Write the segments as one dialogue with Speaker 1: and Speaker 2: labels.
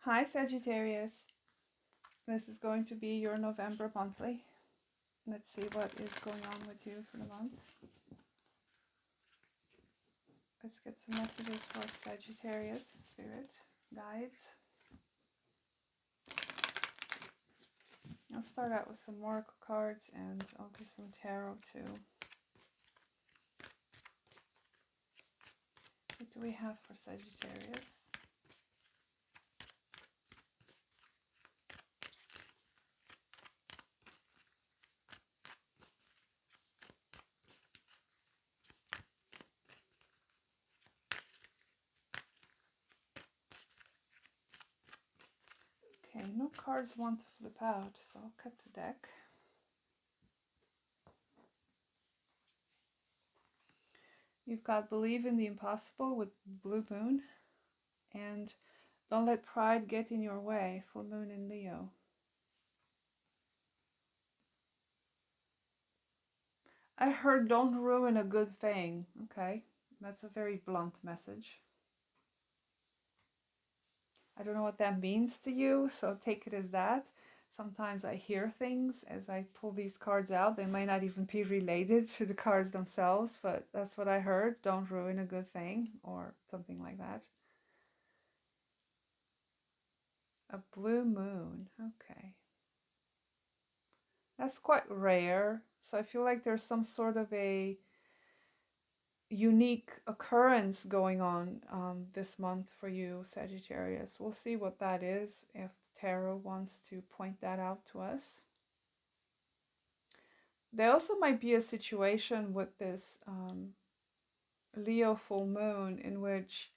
Speaker 1: Hi Sagittarius, this is going to be your November monthly. Let's see what is going on with you for the month. Let's get some messages for Sagittarius, spirit, guides. I'll start out with some oracle cards and I'll do some tarot too. What do we have for Sagittarius? Okay, no cards want to flip out, so I'll cut the deck. You've got Believe in the Impossible with Blue Moon, and Don't Let Pride Get in Your Way, Full Moon in Leo. I heard don't ruin a good thing. Okay, that's a very blunt message. I don't know what that means to you, so take it as that. Sometimes I hear things as I pull these cards out. They might not even be related to the cards themselves, but that's what I heard. Don't ruin a good thing, or something like that. A blue moon. Okay. That's quite rare. So I feel like there's some sort of a unique occurrence going on this month for you, Sagittarius. We'll see what that is if Tarot wants to point that out to us. There also might be a situation with this Leo full moon in which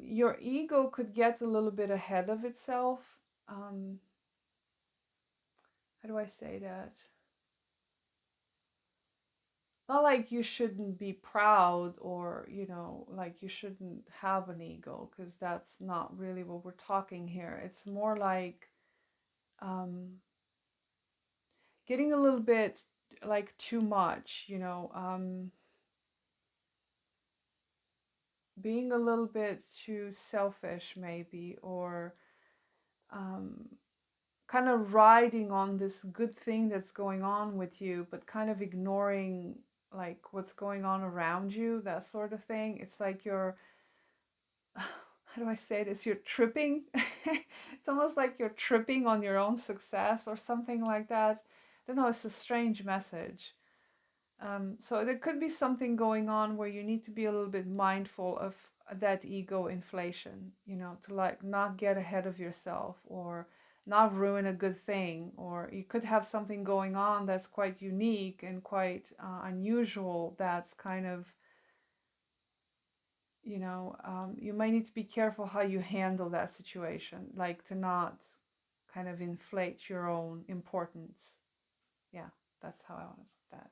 Speaker 1: your ego could get a little bit ahead of itself. How do I say that? Not like you shouldn't be proud or, like you shouldn't have an ego, because that's not really what we're talking here. It's more like getting a little bit like too much, being a little bit too selfish maybe, or kind of riding on this good thing that's going on with you, but kind of ignoring like what's going on around you, that sort of thing. It's like you're, how do I say this? You're tripping. It's almost like you're tripping on your own success or something like that. I don't know, it's a strange message. So there could be something going on where you need to be a little bit mindful of that ego inflation, to like not get ahead of yourself or not ruin a good thing. Or you could have something going on that's quite unique and quite unusual, that's kind of, you might need to be careful how you handle that situation, like to not kind of inflate your own importance. Yeah, that's how I want to put that.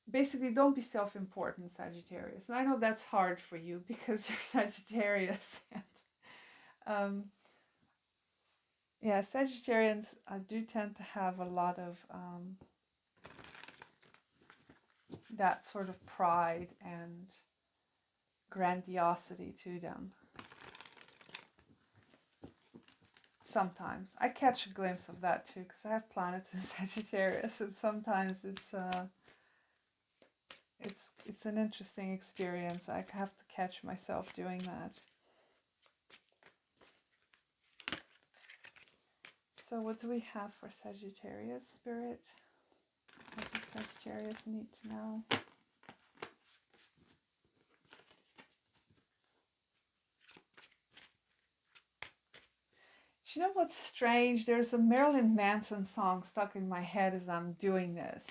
Speaker 1: Basically, don't be self-important, Sagittarius. And I know that's hard for you because you're Sagittarius. And, yeah, Sagittarians do tend to have a lot of that sort of pride and grandiosity to them. Sometimes I catch a glimpse of that too, because I have planets in Sagittarius, and sometimes it's an interesting experience. I have to catch myself doing that. So what do we have for Sagittarius, Spirit? What does Sagittarius need to know? Do you know what's strange? There's a Marilyn Manson song stuck in my head as I'm doing this.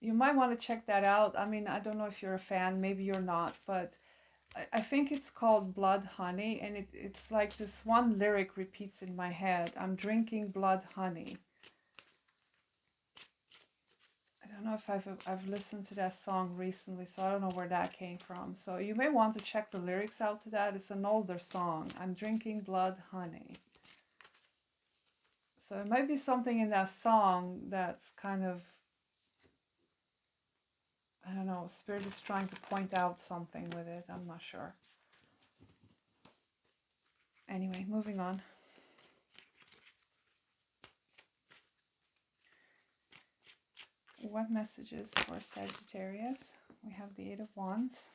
Speaker 1: You might want to check that out. I mean, I don't know if you're a fan, maybe you're not, but I think it's called Blood Honey, and it's like this one lyric repeats in my head. I'm drinking blood honey. I don't know if I've listened to that song recently, so I don't know where that came from. So you may want to check the lyrics out to that. It's an older song. I'm drinking blood honey. So it might be something in that song that's kind of, I don't know, Spirit is trying to point out something with it. I'm not sure. Anyway, moving on. What messages for Sagittarius? We have the Eight of Wands.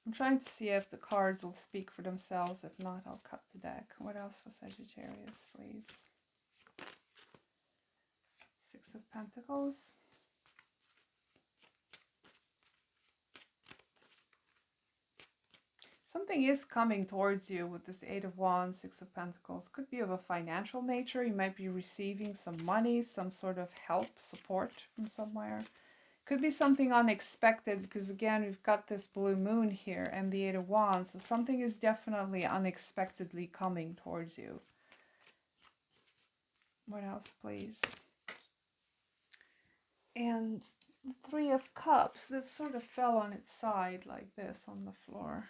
Speaker 1: I'm trying to see if the cards will speak for themselves. If not, I'll cut the deck. What else for Sagittarius, please? Six of Pentacles. Something is coming towards you with this Eight of Wands, Six of Pentacles. Could be of a financial nature. You might be receiving some money, some sort of help, support from somewhere. Could be something unexpected because, again, we've got this blue moon here and the Eight of Wands. So something is definitely unexpectedly coming towards you. What else, please? And the Three of Cups. This sort of fell on its side like this on the floor.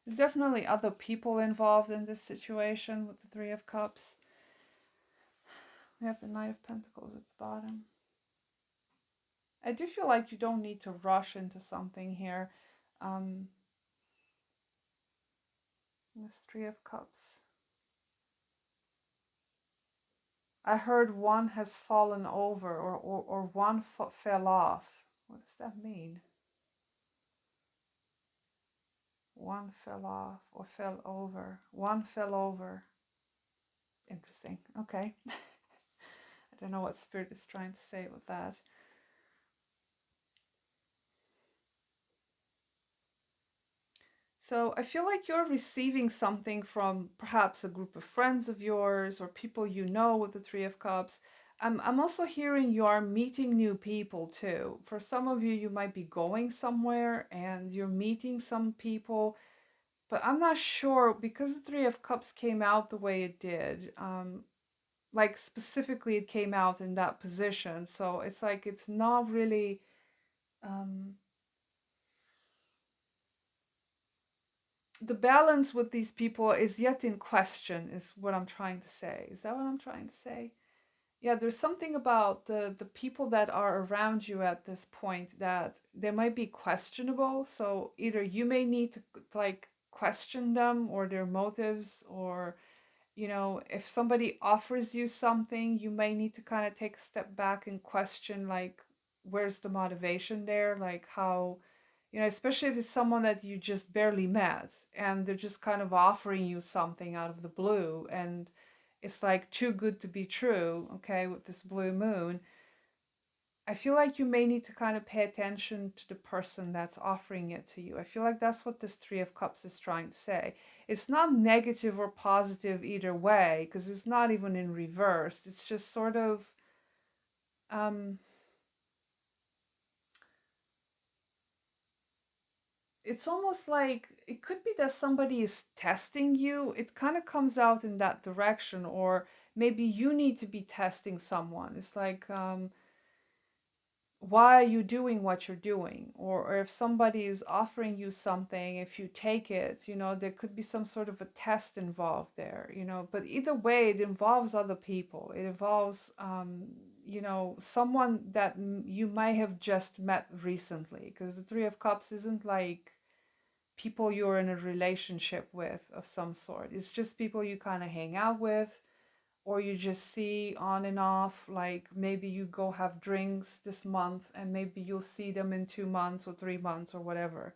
Speaker 1: There's definitely other people involved in this situation with the Three of Cups. We have the Knight of Pentacles at the bottom. I do feel like you don't need to rush into something here. This Three of Cups. I heard one has fallen over or one fell off. What does that mean? One fell off or fell over. One fell over. Interesting. Okay. I don't know what Spirit is trying to say with that. So I feel like you're receiving something from perhaps a group of friends of yours or people you know with the Three of Cups. I'm also hearing you are meeting new people too. For some of you, you might be going somewhere and you're meeting some people. But I'm not sure, because the Three of Cups came out the way it did, like specifically it came out in that position. So it's like it's not really, the balance with these people is yet in question, is what I'm trying to say. Is that what I'm trying to say? Yeah, there's something about the people that are around you at this point that they might be questionable. So either you may need to like question them or their motives, or you know, if somebody offers you something, you may need to kind of take a step back and question, like, where's the motivation there? Like, how, you know, especially if it's someone that you just barely met and they're just kind of offering you something out of the blue and it's like too good to be true, okay, with this blue moon. I feel like you may need to kind of pay attention to the person that's offering it to you. I feel like that's what this Three of Cups is trying to say. It's not negative or positive either way, because it's not even in reverse. It's just sort of, it's almost like it could be that somebody is testing you. It kind of comes out in that direction, or maybe you need to be testing someone. It's like, why are you doing what you're doing? Or if somebody is offering you something, if you take it, you know, there could be some sort of a test involved there, you know. But either way, it involves other people. It involves, you know, someone that you might have just met recently, because the Three of Cups isn't like people you're in a relationship with of some sort. It's just people you kind of hang out with, or you just see on and off. Like maybe you go have drinks this month and maybe you'll see them in 2 months or 3 months or whatever.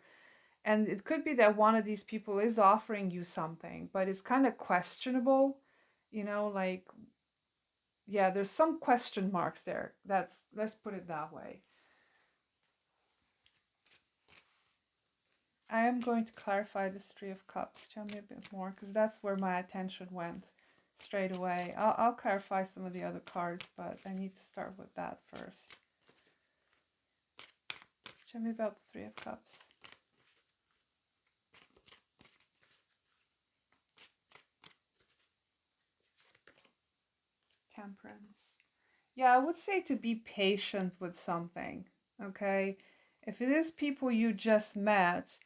Speaker 1: And it could be that one of these people is offering you something, but it's kind of questionable, you know, like, yeah, there's some question marks there. Let's put it that way. I am going to clarify this Three of Cups. Tell me a bit more, because that's where my attention went straight away. I'll clarify some of the other cards, but I need to start with that first. Tell me about the Three of Cups. Temperance. Yeah, I would say to be patient with something, okay? If it is people you just met,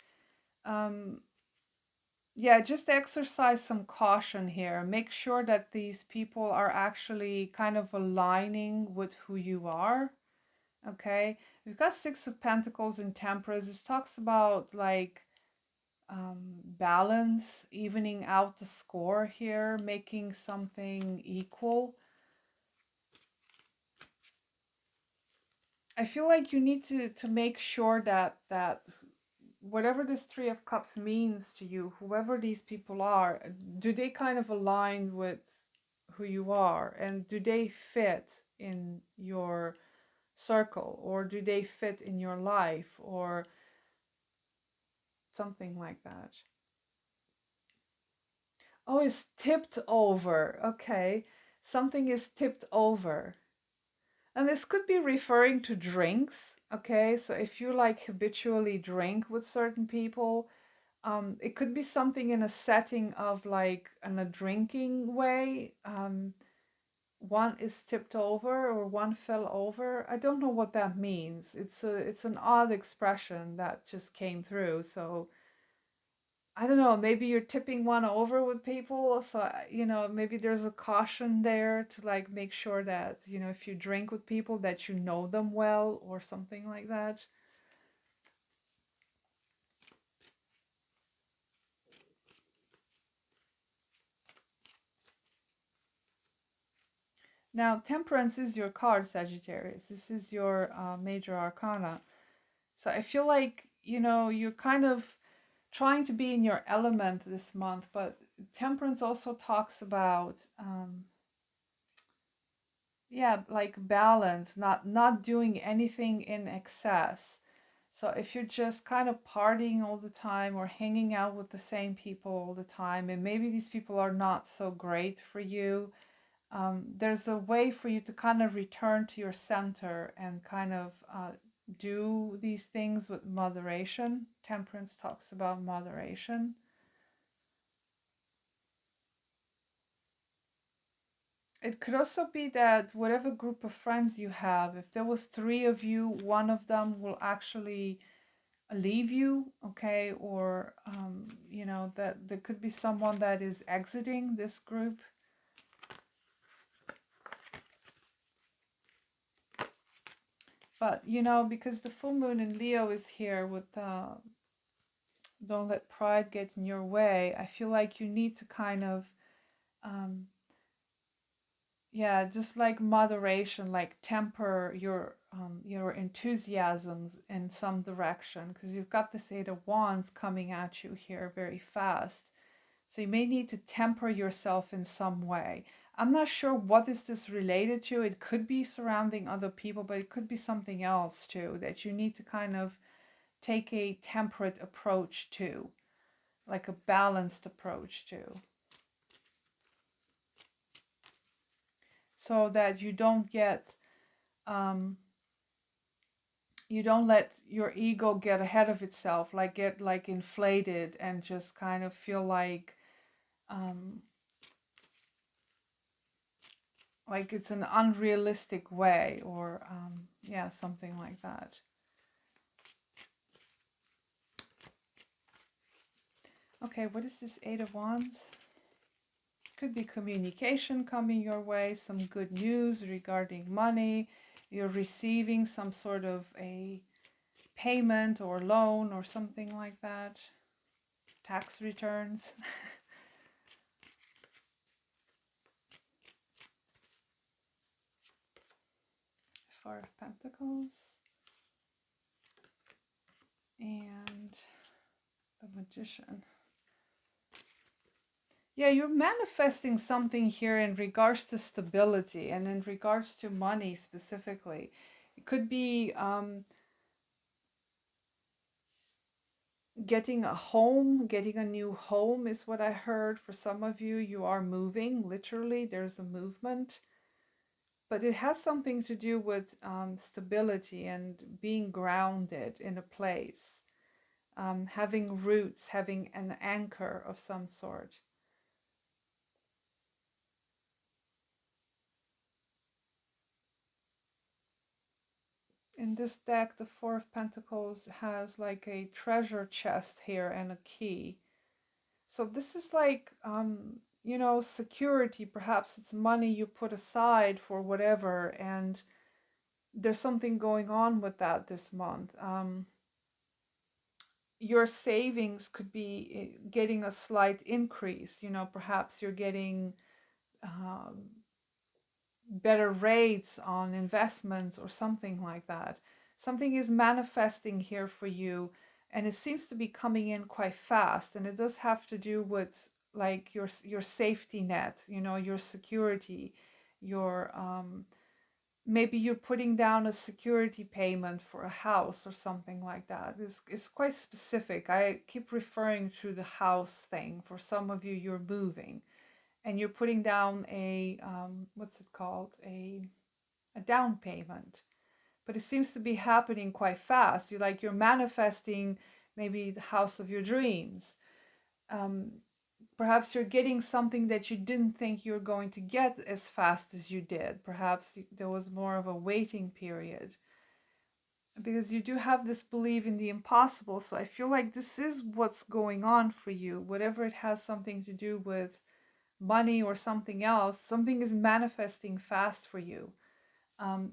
Speaker 1: yeah, just exercise some caution here. Make sure that these people are actually kind of aligning with who you are, okay? We've got Six of Pentacles in Temperance. This talks about like balance, evening out the score here, making something equal. I feel like you need to make sure that whatever this Three of Cups means to you, whoever these people are, do they kind of align with who you are, and do they fit in your circle, or do they fit in your life, or something like that. Oh, it's tipped over. Okay. Something is tipped over. And this could be referring to drinks. Okay. So if you like habitually drink with certain people, it could be something in a setting of like in a drinking way. One is tipped over or one fell over. I don't know what that means. It's an odd expression that just came through. So I don't know, maybe you're tipping one over with people. So, maybe there's a caution there to like make sure that, if you drink with people that you know them well or something like that. Now, temperance is your card, Sagittarius. This is your major arcana. So I feel like, you're kind of trying to be in your element this month, but temperance also talks about yeah, like balance, not doing anything in excess. So if you're just kind of partying all the time or hanging out with the same people all the time, and maybe these people are not so great for you, there's a way for you to kind of return to your center and kind of do these things with moderation. Temperance talks about moderation. It could also be that whatever group of friends you have, if there was three of you, one of them will actually leave you, okay? Or, that there could be someone that is exiting this group. But, because the full moon in Leo is here with don't let pride get in your way, I feel like you need to kind of um, yeah, just like moderation, like temper your enthusiasms in some direction, because you've got this Eight of Wands coming at you here very fast. So you may need to temper yourself in some way. I'm not sure what is this related to. It could be surrounding other people, but it could be something else too that you need to kind of take a temperate approach to, like a balanced approach to, so that um, you don't let your ego get ahead of itself, like get like inflated and just kind of feel um, like it's an unrealistic way, or yeah, something like that. Okay, what is this Eight of Wands? Could be communication coming your way, some good news regarding money. You're receiving some sort of a payment or loan or something like that. Tax returns. Four of Pentacles. And the Magician. Yeah, you're manifesting something here in regards to stability and in regards to money specifically. It could be getting a home, getting a new home is what I heard. For some of you, you are moving, literally, there's a movement. But it has something to do with stability and being grounded in a place, having roots, having an anchor of some sort. In this deck, the Four of Pentacles has like a treasure chest here and a key. So this is like, security. Perhaps it's money you put aside for whatever, and there's something going on with that this month. your savings could be getting a slight increase. You know, perhaps you're getting um, better rates on investments or something like that. Something is manifesting here for you, and it seems to be coming in quite fast. And it does have to do with like your safety net, you know, your security, your maybe you're putting down a security payment for a house or something like that. It's quite specific. I keep referring to the house thing. For some of you, you're moving and you're putting down a what's it called, a down payment, but it seems to be happening quite fast. You're manifesting maybe the house of your dreams. um, Perhaps you're getting something that you didn't think you were going to get as fast as you did. Perhaps there was more of a waiting period, because you do have this belief in the impossible. So I feel like this is what's going on for you, whatever it has something to do with money or something else. Something is manifesting fast for you,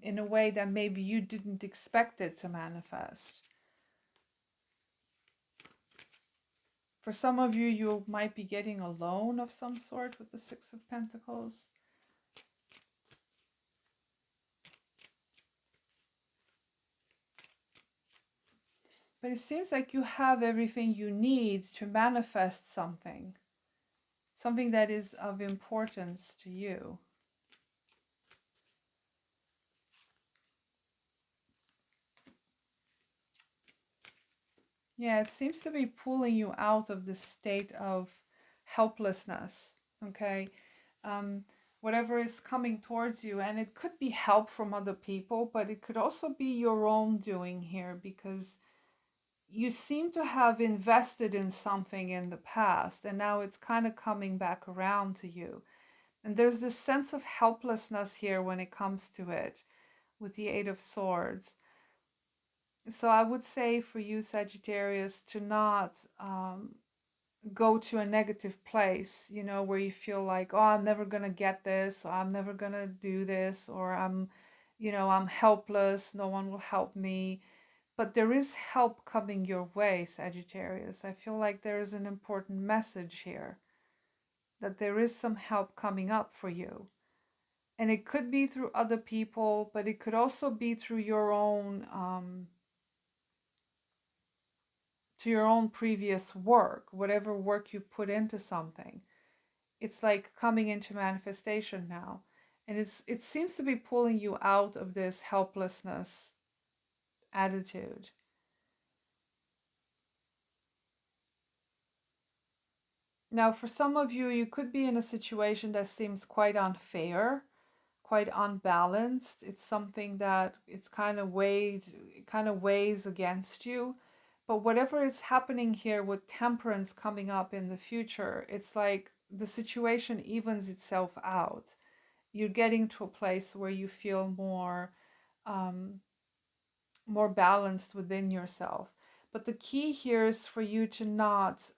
Speaker 1: in a way that maybe you didn't expect it to manifest. For some of you, you might be getting a loan of some sort with the Six of Pentacles. But it seems like you have everything you need to manifest something, something that is of importance to you. Yeah, it seems to be pulling you out of this state of helplessness, okay? Um, Whatever is coming towards you, and it could be help from other people, but it could also be your own doing here, because you seem to have invested in something in the past, and now it's kind of coming back around to you. And there's this sense of helplessness here when it comes to it, with the Eight of Swords. So I would say for you, Sagittarius, to not go to a negative place, you know, where you feel like, oh, I'm never going to get this, or I'm never going to do this, or I'm helpless, no one will help me. But there is help coming your way, Sagittarius. I feel like there is an important message here, that there is some help coming up for you. And it could be through other people, but it could also be through your own to your own previous work, whatever work you put into something. It's like coming into manifestation now. And it seems to be pulling you out of this helplessness attitude. Now, for some of you, you could be in a situation that seems quite unfair, quite unbalanced. It's something that it's kind of weighs against you. But whatever is happening here with temperance coming up in the future, it's like the situation evens itself out. You're getting to a place where you feel um, more balanced within yourself. But the key here is for you to not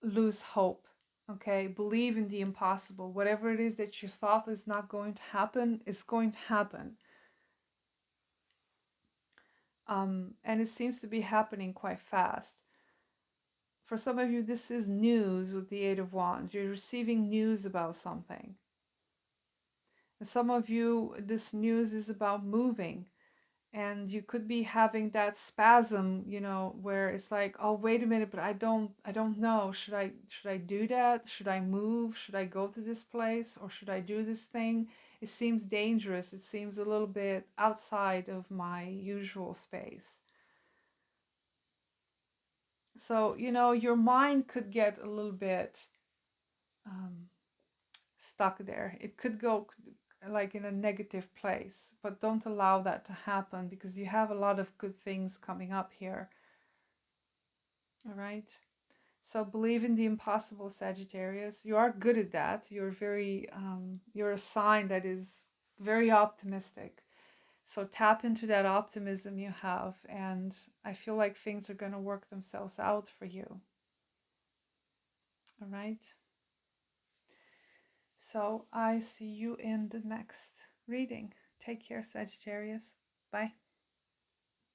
Speaker 1: lose hope. Okay, believe in the impossible. Whatever it is that you thought is not going to happen is going to happen. And it seems to be happening quite fast. For some of you, this is news with the Eight of Wands. You're receiving news about something. And some of you, this news is about moving. And you could be having that spasm, you know, where it's like, oh, wait a minute, but I don't know. Should I do that? Should I move? Should I go to this place, or should I do this thing? It seems dangerous. It seems a little bit outside of my usual space. So, you know, your mind could get a little bit um, stuck there. It could go like in a negative place, but don't allow that to happen, because you have a lot of good things coming up here. All right. So believe in the impossible, Sagittarius. You are good at that. You're a sign that is very optimistic. So tap into that optimism you have, and I feel like things are going to work themselves out for you. All right. So I see you in the next reading. Take care, Sagittarius. Bye.